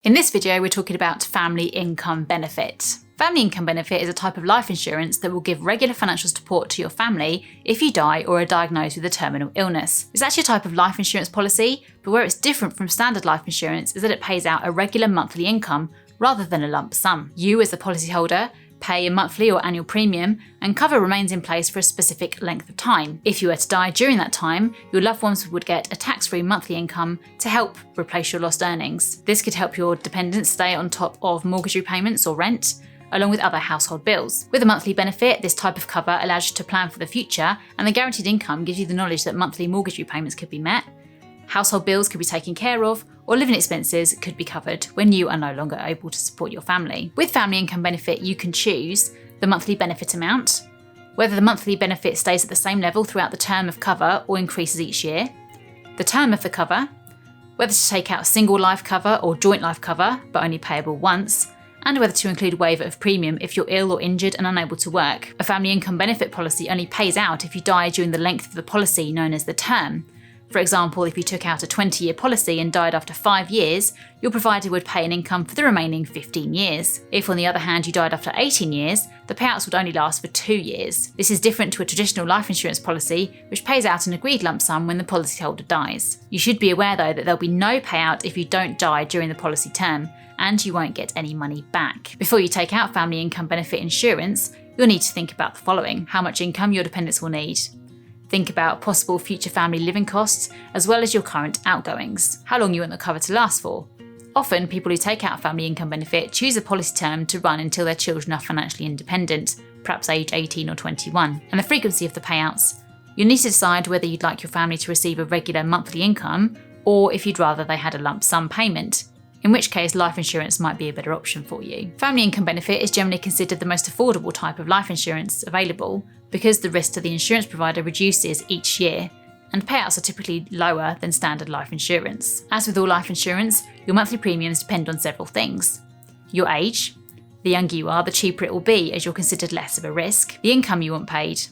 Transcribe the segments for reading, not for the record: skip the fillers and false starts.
In this video, we're talking about family income benefit. Family income benefit is a type of life insurance that will give regular financial support to your family if you die or are diagnosed with a terminal illness. It's actually a type of life insurance policy, but where it's different from standard life insurance is that it pays out a regular monthly income rather than a lump sum. You, as the policyholder, pay a monthly or annual premium, and cover remains in place for a specific length of time. If you were to die during that time, your loved ones would get a tax-free monthly income to help replace your lost earnings. This could help your dependents stay on top of mortgage repayments or rent, along with other household bills. With a monthly benefit, this type of cover allows you to plan for the future, and the guaranteed income gives you the knowledge that monthly mortgage repayments could be met, household bills could be taken care of, or living expenses could be covered when you are no longer able to support your family. With family income benefit, you can choose the monthly benefit amount, whether the monthly benefit stays at the same level throughout the term of cover or increases each year, the term of the cover, whether to take out single life cover or joint life cover, but only payable once, and whether to include waiver of premium if you're ill or injured and unable to work. A family income benefit policy only pays out if you die during the length of the policy known as the term. For example, if you took out a 20-year policy and died after 5 years, your provider would pay an income for the remaining 15 years. If, on the other hand, you died after 18 years, the payouts would only last for 2 years. This is different to a traditional life insurance policy, which pays out an agreed lump sum when the policyholder dies. You should be aware, though, that there'll be no payout if you don't die during the policy term, and you won't get any money back. Before you take out family income benefit insurance, you'll need to think about the following: how much income your dependents will need. Think about possible future family living costs, as well as your current outgoings. How long you want the cover to last for. Often, people who take out family income benefit choose a policy term to run until their children are financially independent, perhaps age 18 or 21. And the frequency of the payouts. You'll need to decide whether you'd like your family to receive a regular monthly income, or if you'd rather they had a lump sum payment, in which case life insurance might be a better option for you. Family income benefit is generally considered the most affordable type of life insurance available because the risk to the insurance provider reduces each year, and payouts are typically lower than standard life insurance. As with all life insurance, your monthly premiums depend on several things: your age, the younger you are, the cheaper it will be as you're considered less of a risk, the income you want paid,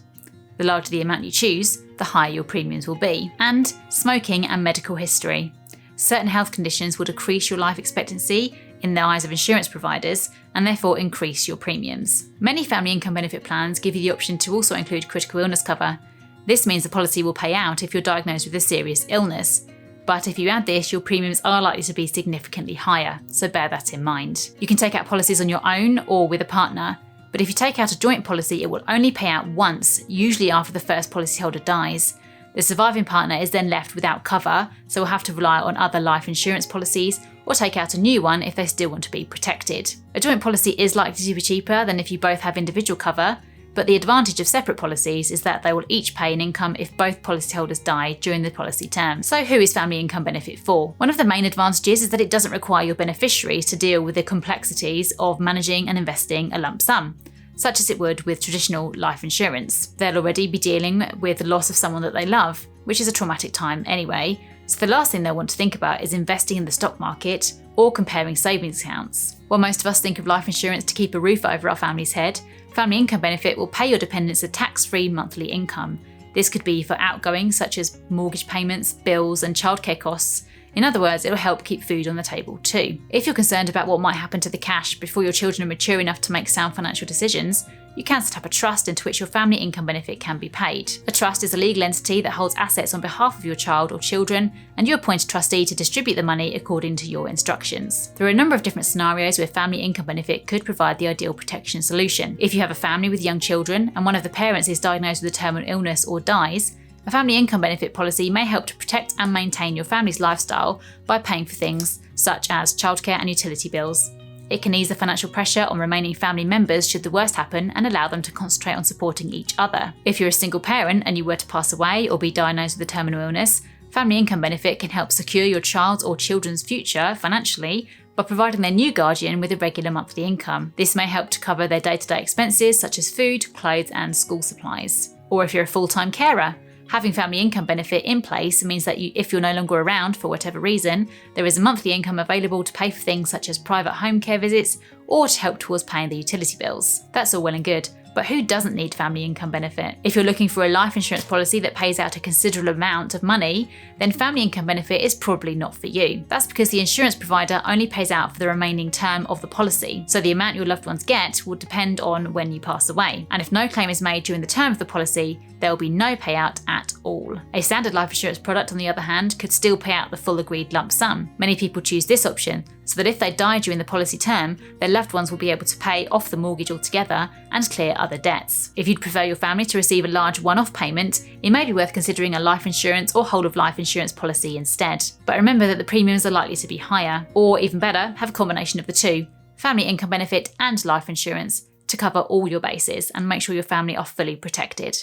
the larger the amount you choose, the higher your premiums will be, and smoking and medical history. Certain health conditions will decrease your life expectancy in the eyes of insurance providers and therefore increase your premiums. Many family income benefit plans give you the option to also include critical illness cover. This means the policy will pay out if you're diagnosed with a serious illness. But if you add this, your premiums are likely to be significantly higher, so bear that in mind. You can take out policies on your own or with a partner, but if you take out a joint policy, it will only pay out once, usually after the first policyholder dies. The surviving partner is then left without cover, so will have to rely on other life insurance policies or take out a new one if they still want to be protected. A joint policy is likely to be cheaper than if you both have individual cover, but the advantage of separate policies is that they will each pay an income if both policyholders die during the policy term. So who is family income benefit for? One of the main advantages is that it doesn't require your beneficiaries to deal with the complexities of managing and investing a lump sum, such as it would with traditional life insurance. They'll already be dealing with the loss of someone that they love, which is a traumatic time anyway, so the last thing they'll want to think about is investing in the stock market or comparing savings accounts. While most of us think of life insurance to keep a roof over our family's head, family income benefit will pay your dependents a tax-free monthly income. This could be for outgoings such as mortgage payments, bills, and childcare costs. In other words, it will help keep food on the table too. If you're concerned about what might happen to the cash before your children are mature enough to make sound financial decisions, you can set up a trust into which your family income benefit can be paid. A trust is a legal entity that holds assets on behalf of your child or children, and you appoint a trustee to distribute the money according to your instructions. There are a number of different scenarios where family income benefit could provide the ideal protection solution. If you have a family with young children and one of the parents is diagnosed with a terminal illness or dies, a family income benefit policy may help to protect and maintain your family's lifestyle by paying for things such as childcare and utility bills. It can ease the financial pressure on remaining family members should the worst happen and allow them to concentrate on supporting each other. If you're a single parent and you were to pass away or be diagnosed with a terminal illness, family income benefit can help secure your child's or children's future financially by providing their new guardian with a regular monthly income. This may help to cover their day-to-day expenses such as food, clothes, and school supplies. Or if you're a full-time carer, having family income benefit in place means that if you're no longer around for whatever reason, there is a monthly income available to pay for things such as private home care visits or to help towards paying the utility bills. That's all well and good, But who doesn't need family income benefit? If you're looking for a life insurance policy that pays out a considerable amount of money, then family income benefit is probably not for you. That's because the insurance provider only pays out for the remaining term of the policy, so the amount your loved ones get will depend on when you pass away. And if no claim is made during the term of the policy, there will be no payout at all. A standard life insurance product, on the other hand, could still pay out the full agreed lump sum. Many people choose this option so that if they die during the policy term, their loved ones will be able to pay off the mortgage altogether and clear other debts. If you'd prefer your family to receive a large one-off payment, it may be worth considering a life insurance or whole of life insurance policy instead. But remember that the premiums are likely to be higher, or even better, have a combination of the two, family income benefit and life insurance, to cover all your bases and make sure your family are fully protected.